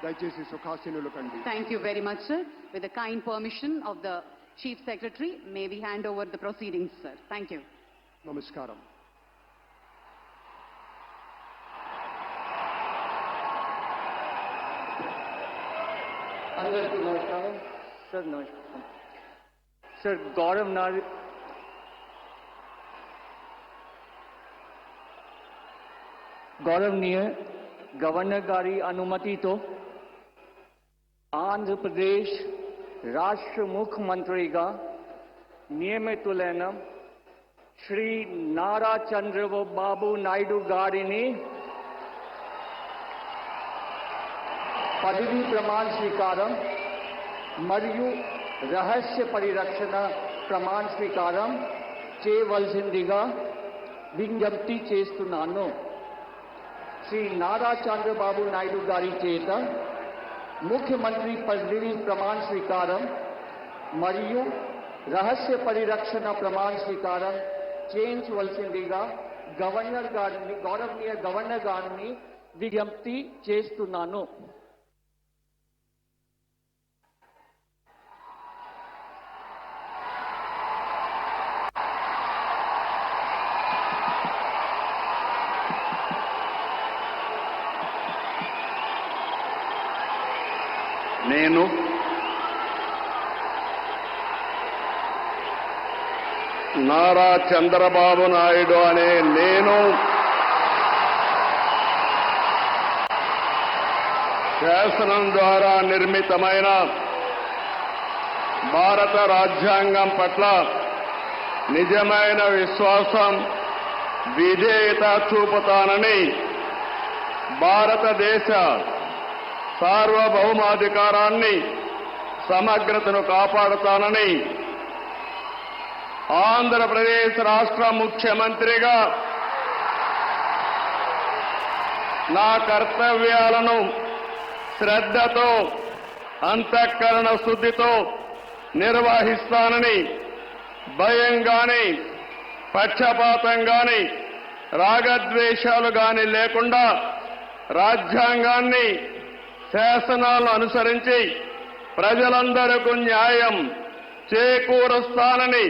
దయచేసి సుఖాసీనులు కండి. Thank you very much, sir. With the kind permission of the Chief Secretary, may we hand over the proceedings, sir. Thank you. నమస్కారం. అందరికీ నమస్కారం. Sir నమస్కారం. Sir గౌరవనీయ governor గారి అనుమతితో ఆంధ్రప్రదేశ్ రాష్ట్ర ముఖ్యమంత్రిగా నియమితులైన శ్రీ నారా చంద్రబాబు నాయుడు గారిని పదవీ ప్రమాణ స్వీకారం మరియు రహస్య పరిరక్షణ ప్రమాణ స్వీకారం చేయవలసిందిగా విజ్ఞప్తి చేస్తున్నాను. శ్రీ నారా చంద్రబాబు నాయుడు గారి చేత ముఖ్యమంత్రి పదవీ ప్రమాణ స్వీకారం మరియు రహస్య పరిరక్షణ ప్రమాణ స్వీకారం చేయించవలసిందిగా గౌరవనీయ గవర్నర్ గారిని విజ్ఞప్తి చేస్తున్నాను. నేను నారా చంద్రబాబు నాయుడు అనే నేను శాసనం ద్వారా నిర్మితమైన భారత రాజ్యాంగం పట్ల నిజమైన విశ్వాసం, విధేయత చూపుతానని, భారతదేశ సార్వభౌమాధికారాన్ని, సమగ్రతను కాపాడుతానని, ఆంధ్రప్రదేశ్ రాష్ట్ర ముఖ్యమంత్రిగా నా కర్తవ్యాలను శ్రద్ధతో, అంతఃకరణ శుద్ధితో నిర్వహిస్తానని, భయం గాని, పక్షపాతం గాని, రాగద్వేషాలు గాని లేకుండా రాజ్యాంగాన్ని, శాసనాలను అనుసరించి ప్రజలందరికీ న్యాయం చేకూరుస్తానని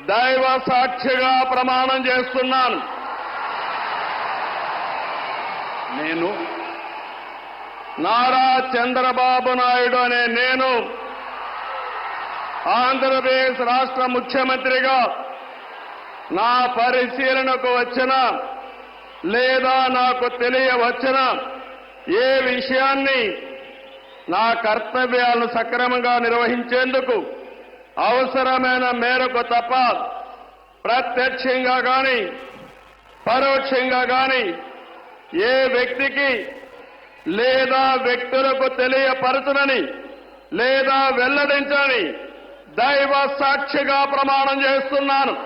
దైవ సాక్షిగా ప్రమాణం చేస్తున్నాను. నేను నారా చంద్రబాబు నాయుడు అనే నేను ఆంధ్రప్రదేశ్ రాష్ట్ర ముఖ్యమంత్రిగా నా పరిశీలనకు వచ్చిన లేదా నాకు తెలియవచ్చిన ఏ విషయాన్ని నా కర్తవ్యాలను సక్రమంగా నిర్వహించేందుకు అవసరమైన మేరకు తప్ప ప్రత్యక్షంగా గాని పరోక్షంగా గాని ఏ వ్యక్తికి లేదా వ్యక్తులకు తెలియపరచునని లేదా వెల్లడించని దైవ సాక్షిగా ప్రమాణం చేస్తున్నాను.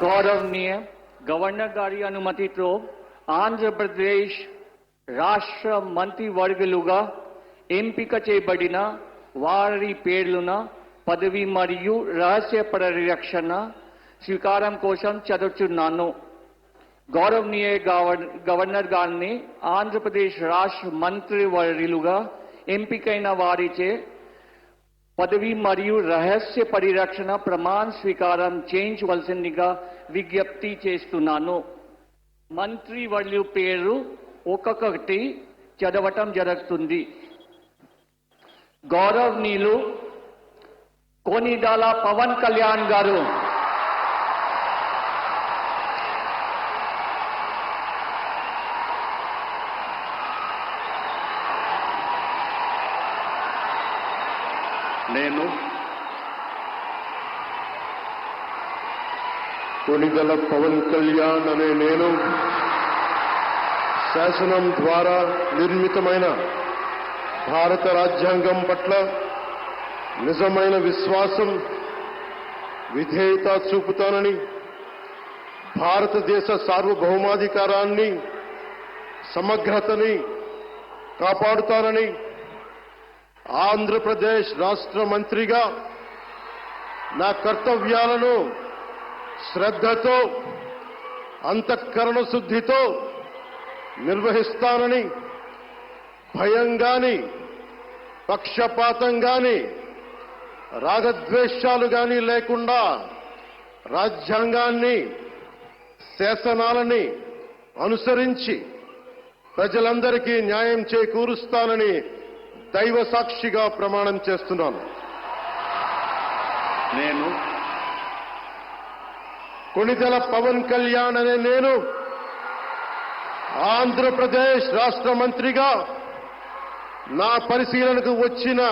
గౌరవనీయ గవర్నర్ గారి అనుమతితో ఆంధ్రప్రదేశ్ రాష్ట్ర మంత్రివర్గులుగా ఎంపిక చేయబడిన వారి పేర్లున పదవి మరియు రహస్య పరిరక్షణ స్వీకారం కోసం చదువుతున్నాను. గౌరవనీయ గవర్నర్ గారిని ఆంధ్రప్రదేశ్ రాష్ట్ర మంత్రివర్యులుగా ఎంపికైన వారిచే పదవి మరియు రహస్య పరిరక్షణ ప్రమాణ స్వీకారం చేయించవలసిందిగా విజ్ఞప్తి చేస్తున్నాను. మంత్రివర్యుల పేరు ఒక్కొక్కటి చదవటం జరుగుతుంది. గౌరవనీయులు కొనిదాల పవన్ కళ్యాణ్ గారు, నేను కొనిదల పవన్ కళ్యాణ్ అనే నేను శాసనం ద్వారా నిర్మితమైన భారత రాజ్యాంగం పట్ల నిజమైన విశ్వాసం, విధేయత చూపుతానని, భారతదేశ సార్వభౌమాధికారాన్ని, సమగ్రతని కాపాడుతానని, ఆంధ్రప్రదేశ్ రాష్ట్ర మంత్రిగా నా కర్తవ్యాలను శ్రద్ధతో, అంతఃకరణ శుద్ధితో నిర్వహిస్తానని, భయం గాని, పక్షపాతం గాని, రాగద్వేషాలు గాని లేకుండా రాజ్యాంగాన్ని, శాసనాలని అనుసరించి ప్రజలందరికీ న్యాయం చేకూరుస్తానని దైవ సాక్షిగా ప్రమాణం చేస్తున్నాను. నేను కొనిదెల పవన్ కళ్యాణ్ అనే నేను ఆంధ్రప్రదేశ్ రాష్ట్ర మంత్రిగా నా పరిశీలనకు వచ్చిన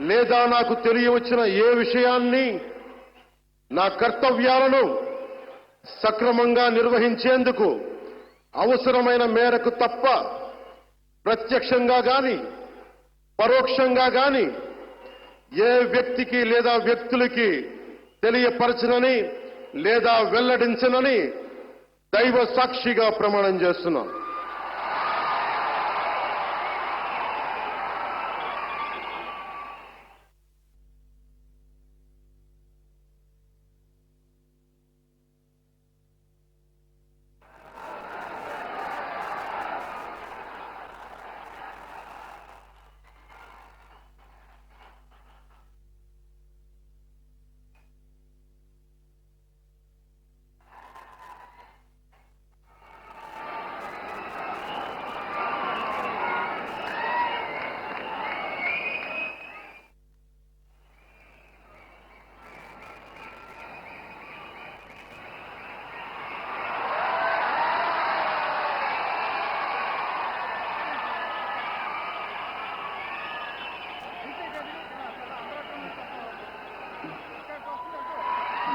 లేదా నాకు తెలియవచ్చిన ఏ విషయాన్ని, నా కర్తవ్యాలను సక్రమంగా నిర్వహించేందుకు అవసరమైన మేరకు తప్ప ప్రత్యక్షంగా గాని పరోక్షంగా గాని ఏ వ్యక్తికి లేదా వ్యక్తులకి తెలియపరచనని లేదా వెల్లడించనని దైవ సాక్షిగా ప్రమాణం చేస్తున్నాను.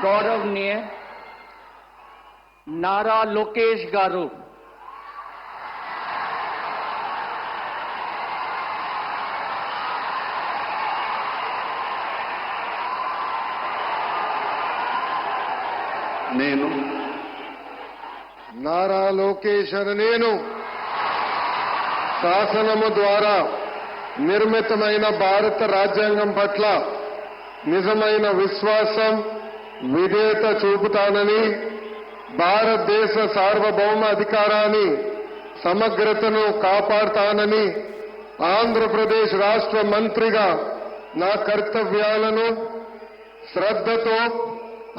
గౌరవనీయ నారా లోకేష్ గారు, నేను నారా లోకేష్ అని నేను శాసనము ద్వారా నిర్మితమైన భారత రాజ్యాంగం పట్ల నిజమైన విశ్వాసం, విధేయత చూపుతానని, భారతదేశ సార్వభౌమ అధికారాన్ని, సమగ్రతను కాపాడుతానని, ఆంధ్రప్రదేశ్ రాష్ట్ర మంత్రిగా నా కర్తవ్యాలను శ్రద్ధతో,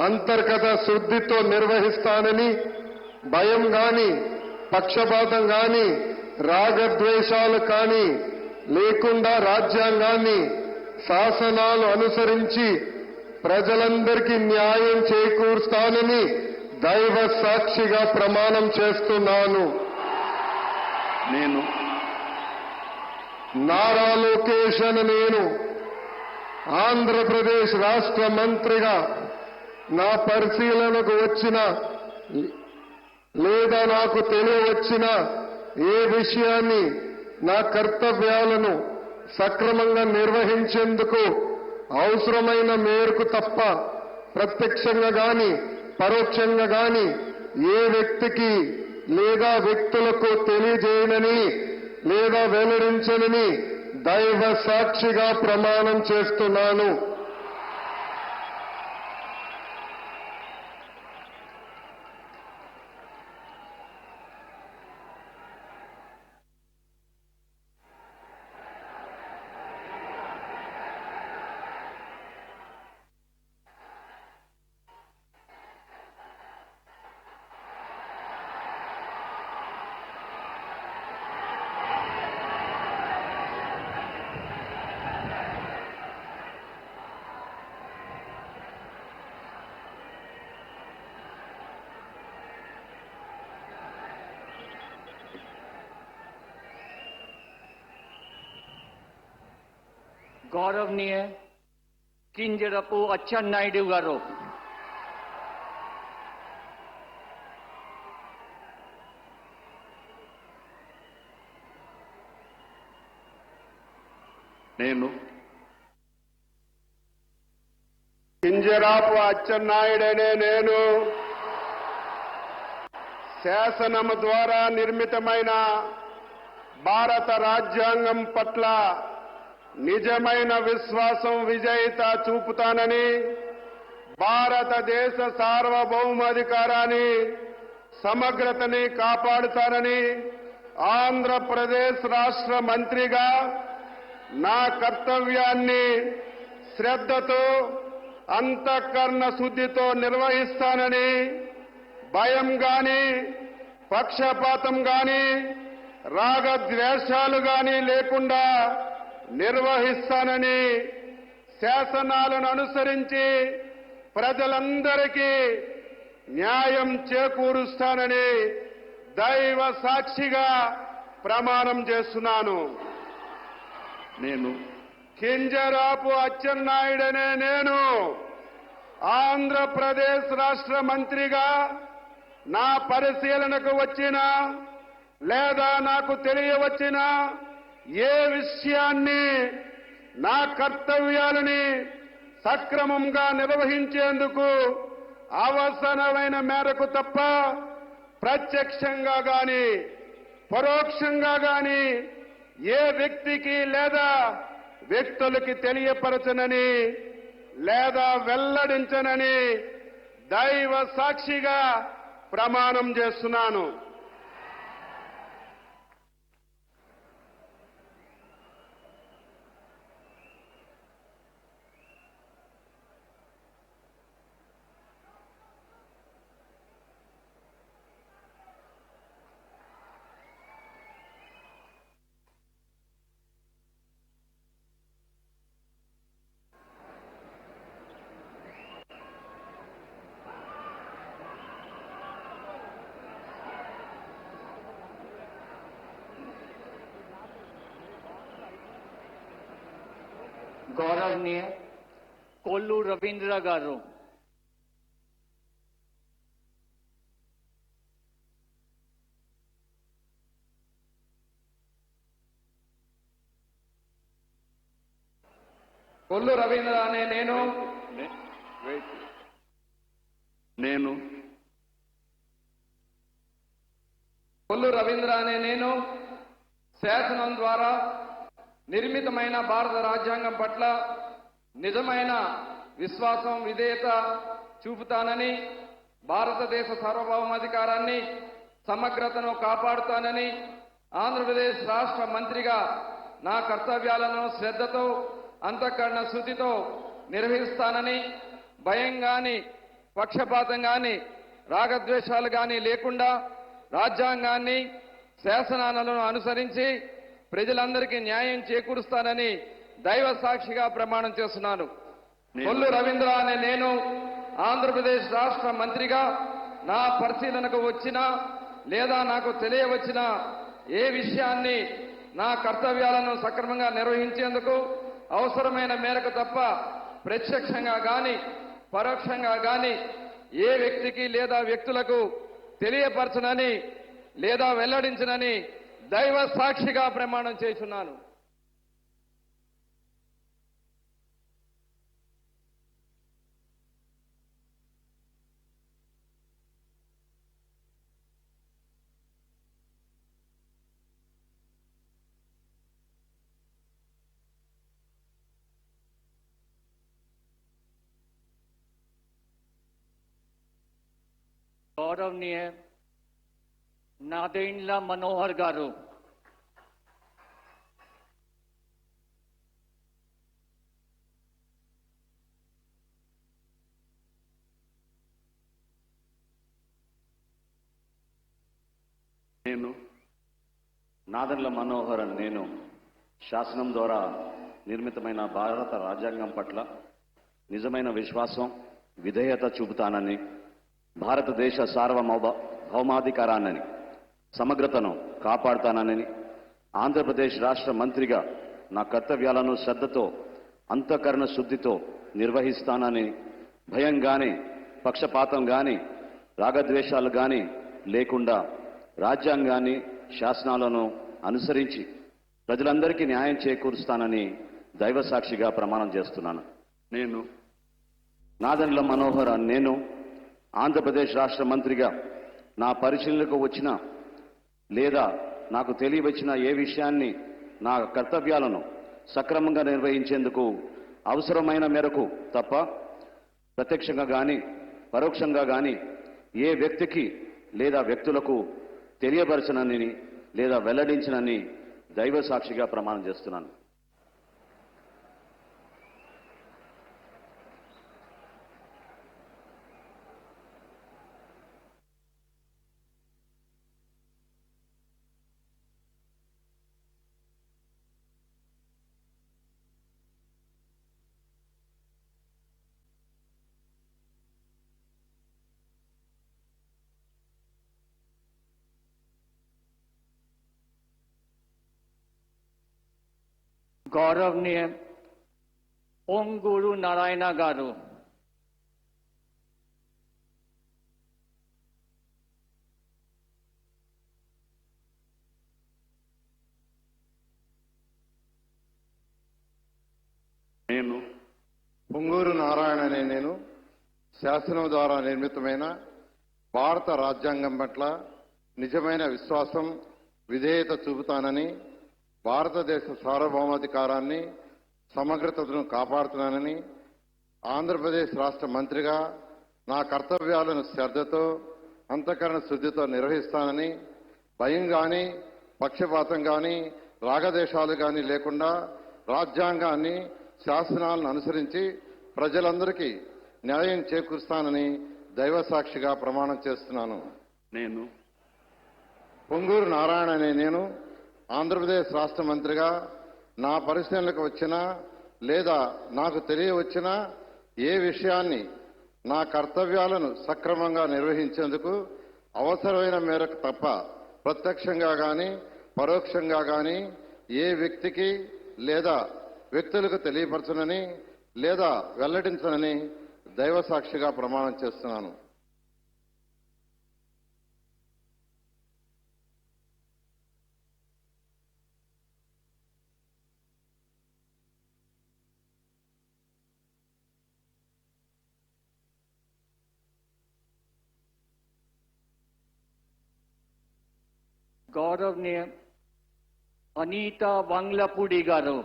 అంతర్గత శుద్ధితో నిర్వహిస్తానని, భయం గాని, పక్షపాతం గాని, రాగద్వేషాలు కానీ లేకుండా రాజ్యాంగాన్ని, శాసనాలు అనుసరించి ప్రజలందరికీ న్యాయం చేకూరుస్తానని దైవ సాక్షిగా ప్రమాణం చేస్తున్నాను. నేను నారా లోకేష్ అని నేను ఆంధ్రప్రదేశ్ రాష్ట్ర మంత్రిగా నా పరిశీలనకు వచ్చిన లేదా నాకు తెలియవచ్చిన ఏ విషయాన్ని, నా కర్తవ్యాలను సక్రమంగా నిర్వహించేందుకు అవసరమైన మేరకు తప్ప ప్రత్యక్షంగా గాని పరోక్షంగా గాని ఏ వ్యక్తికి లేదా వ్యక్తులకు తెలియజేయనని లేదా వెల్లడించనని దైవ సాక్షిగా ప్రమాణం చేస్తున్నాను. గౌరవనీయ కింజరపు అచ్చెన్నాయుడు గారు, నేను కింజరాపు అచ్చెన్నాయుడనే నేను శాసనము ద్వారా నిర్మితమైన భారత రాజ్యాంగం పట్ల నిజమైన విశ్వాసం విజేత చూపుతానని, భారతదేశ సార్వభౌమాధికారాన్ని సమగ్రతని కాపాడుతానని ఆంధ్రప్రదేశ్ రాష్ట్ర మంత్రిగా నా కర్తవ్యాన్ని శ్రద్ధతో అంతఃకరణ శుద్ధితో నిర్వహిస్తానని, భయం గాని పక్షపాతం గాని రాగద్వేషాలు గాని లేకుండా నిర్వహిస్తానని, శాసనాలను అనుసరించి ప్రజలందరికీ న్యాయం చేకూరుస్తానని దైవ సాక్షిగా ప్రమాణం చేస్తున్నాను. నేను కింజరాపు అచ్చెన్నాయుడనే నేను ఆంధ్రప్రదేశ్ రాష్ట్ర మంత్రిగా నా పరిశీలనకు వచ్చిన లేదా నాకు తెలియవచ్చిన ఏ విషయాన్ని నా కర్తవ్యాలని సక్రమంగా నిర్వహించేందుకు అవసరమైన మేరకు తప్ప ప్రత్యక్షంగా గాని పరోక్షంగా గాని ఏ వ్యక్తికి లేదా వ్యక్తులకి తెలియపరచనని లేదా వెల్లడించనని దైవ సాక్షిగా ప్రమాణం చేస్తున్నాను. గౌరవనీయ కొల్లు రవీంద్ర గారు, కొల్లు రవీంద్ర అనే నేను నేను కొల్లు రవీంద్ర అనే నేను శాసనం ద్వారా నిర్మితమైన భారత రాజ్యాంగం పట్ల నిజమైన విశ్వాసం విధేయత చూపుతానని, భారతదేశ సార్వభౌమాధికారాన్ని సమగ్రతను కాపాడుతానని ఆంధ్రప్రదేశ్ రాష్ట్ర మంత్రిగా నా కర్తవ్యాలను శ్రద్ధతో అంతఃకరణ శుద్ధితో నిర్వహిస్తానని, భయం గాని పక్షపాతం గాని రాగద్వేషాలు గాని లేకుండా రాజ్యాంగాన్ని శాసనాలను అనుసరించి ప్రజలందరికీ న్యాయం చేకూరుస్తానని దైవ సాక్షిగా ప్రమాణం చేస్తున్నాను. కొల్లు రవీంద్ర అనే నేను ఆంధ్రప్రదేశ్ రాష్ట్ర మంత్రిగా నా పరిశీలనకు వచ్చిన లేదా నాకు తెలియవచ్చిన ఏ విషయాన్ని నా కర్తవ్యాలను సక్రమంగా నిర్వహించేందుకు అవసరమైన మేరకు తప్ప ప్రత్యక్షంగా గాని పరోక్షంగా గాని ఏ వ్యక్తికి లేదా వ్యక్తులకు తెలియపరచనని లేదా వెల్లడించనని దైవ సాక్షిగా ప్రమాణం చేస్తున్నాను. గౌరవనీయ నాదెండ్ల మనోహర్ గారు, నేను నాదెండ్ల మనోహర్ అని నేను శాసనం ద్వారా నిర్మితమైన భారత రాజ్యాంగం పట్ల నిజమైన విశ్వాసం విధేయత చూపుతానని, భారతదేశ సార్వభౌమాధికారాన్ని సమగ్రతను కాపాడుతానని ఆంధ్రప్రదేశ్ రాష్ట్ర మంత్రిగా నా కర్తవ్యాలను శ్రద్ధతో అంతఃకరణ శుద్ధితో నిర్వహిస్తానని భయం గాని పక్షపాతం గాని రాగద్వేషాలు గాని లేకుండా రాజ్యాంగాన్ని శాసనాలను అనుసరించి ప్రజలందరికీ న్యాయం చేకూరుస్తానని దైవ సాక్షిగా ప్రమాణం చేస్తున్నాను. నేను నాదెండ్ల మనోహర్ నేను ఆంధ్రప్రదేశ్ రాష్ట్ర మంత్రిగా నా పరిశీలనకు వచ్చిన లేదా నాకు తెలియవచ్చిన ఏ విషయాన్ని నా కర్తవ్యాలను సక్రమంగా నిర్వహించేందుకు అవసరమైన మేరకు తప్ప ప్రత్యక్షంగా గాని పరోక్షంగా గాని ఏ వ్యక్తికి లేదా వ్యక్తులకు తెలియపరచనని లేదా వెల్లడించనని దైవ సాక్షిగా ప్రమాణం చేస్తున్నాను. गौरवनीय पोंगूरू नारायण गारू, నేను పొంగూరు నారాయణ అనే నేను శాసనం ద్వారా నిర్మితమైన భారత రాజ్యాంగం పట్ల నిజమైన విశ్వాసం విధేయత చూపుతానని, భారతదేశ సార్వభౌమాధికారాన్ని సమగ్రతను కాపాడుతున్నానని, ఆంధ్రప్రదేశ్ రాష్ట్ర మంత్రిగా నా కర్తవ్యాలను శ్రద్ధతో అంతఃకరణ శుద్ధితో నిర్వహిస్తానని, భయం గాని పక్షపాతం గాని రాగదేశాలు గాని లేకుండా రాజ్యాంగాన్ని శాసనాలను అనుసరించి ప్రజలందరికీ న్యాయం చేకూరుస్తానని దైవ సాక్షిగా ప్రమాణం చేస్తున్నాను. నేను పొంగూరు నారాయణ అనే నేను ఆంధ్రప్రదేశ్ రాష్ట్ర మంత్రిగా నా పరిశీలనకు వచ్చినా లేదా నాకు తెలియవచ్చినా ఏ విషయాన్ని నా కర్తవ్యాలను సక్రమంగా నిర్వహించేందుకు అవసరమైన మేరకు తప్ప ప్రత్యక్షంగా గాని పరోక్షంగా గాని ఏ వ్యక్తికి లేదా వ్యక్తులకు తెలియపరచనని లేదా వెల్లడించనని దైవ సాక్షిగా ప్రమాణం చేస్తున్నాను. गौरवनीय अनीता वांगलापुडी गारू,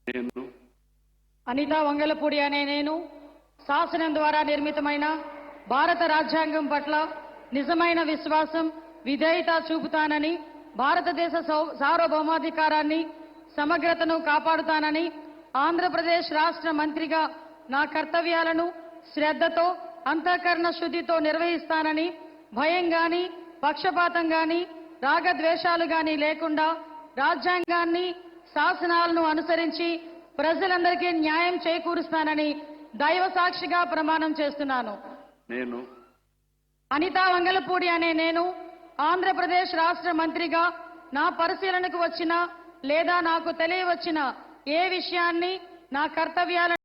నేను అనితా వంగలపూడి అనే నేను శాసనం ద్వారా నిర్మితమైన భారత రాజ్యాంగం పట్ల నిజమైన విశ్వాసం విధేయత చూపుతానని, భారతదేశ సార్వభౌమాధికారాన్ని సమగ్రతను కాపాడుతానని, ఆంధ్రప్రదేశ్ రాష్ట్ర మంత్రిగా నా కర్తవ్యాలను శ్రద్ధతో అంతఃకరణ శుద్ధితో నిర్వహిస్తానని, భయం గాని పక్షపాతం గాని రాగద్వేషాలు గాని లేకుండా రాజ్యాంగాన్ని శాసనాలను అనుసరించి ప్రజలందరికీ న్యాయం చేకూరుస్తానని దైవ సాక్షిగా ప్రమాణం చేస్తున్నాను. నేను అనితా వంగలపూడి అనే నేను ఆంధ్రప్రదేశ్ రాష్ట్ర మంత్రిగా నా పరిశీలనకు వచ్చిన లేదా నాకు తెలియవచ్చిన ఏ విషయాన్ని నా కర్తవ్యాలను